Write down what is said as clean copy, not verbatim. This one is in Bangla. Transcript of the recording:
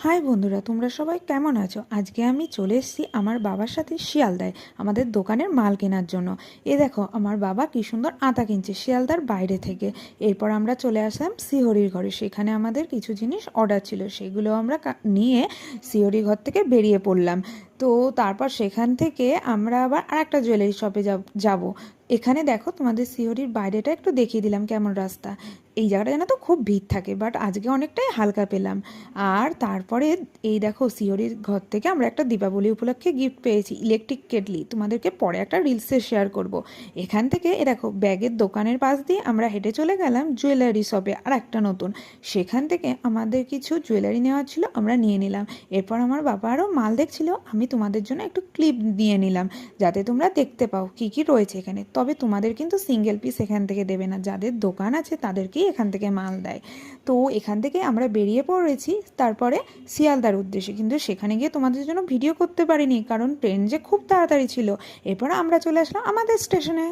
হাই বন্ধুরা, তোমরা সবাই কেমন আছো? আজকে আমি চলে এসেছি আমার বাবার সাথে শিয়ালদায় আমাদের দোকানের মাল কেনার জন্য। দেখো আমার বাবা কি সুন্দর আতা কিনছে শিয়ালদার বাইরে থেকে। এরপর আমরা চলে আসলাম শিহরির ঘরে, সেখানে আমাদের কিছু জিনিস অর্ডার ছিল, সেগুলো আমরা নিয়ে শিহরি ঘর থেকে বেরিয়ে পড়লাম। তো তারপর সেখান থেকে আমরা আবার আরেকটা জুয়েলারি শপে যাব। এখানে দেখো তোমাদের শিহরির বাইরেটা একটু দেখিয়ে দিলাম কেমন রাস্তা। এই জায়গাটা জানো তো খুব ভিড় থাকে, বাট আজকে অনেকটাই হালকা পেলাম। আর তারপরে এই দেখো শিহরির ঘর থেকে আমরা একটা দীপাবলি উপলক্ষে গিফট পেয়েছি, ইলেকট্রিক কেটলি, তোমাদেরকে পরে একটা রিলসে শেয়ার করব। এখান থেকে দেখো ব্যাগের দোকানের পাশ দিয়ে আমরা হেঁটে চলে গেলাম জুয়েলারি শপে আর একটা নতুন। সেখান থেকে আমাদের কিছু জুয়েলারি নেওয়ার ছিল, আমরা নিয়ে নিলাম। এরপর আমার বাবা আরও মাল দেখছিল, আমি তোমাদের জন্য একটু ক্লিপ দিয়ে নিলাম যাতে তোমরা দেখতে পাও কি কি রয়েছে এখানে। তবে তোমাদের কিন্তু সিঙ্গেল পিস এখান থেকে দেবে না, যাদের দোকান আছে তাদেরকেই এখান থেকে মাল দেয়। তো এখান থেকে আমরা বেরিয়ে পড়েছি তারপরে শিয়ালদার উদ্দেশ্যে, কিন্তু সেখানে গিয়ে তোমাদের জন্য ভিডিও করতে পারিনি কারণ ট্রেন যে খুব তাড়াতাড়ি ছিল। এরপর আমরা চলে আসলাম আমাদের স্টেশনে।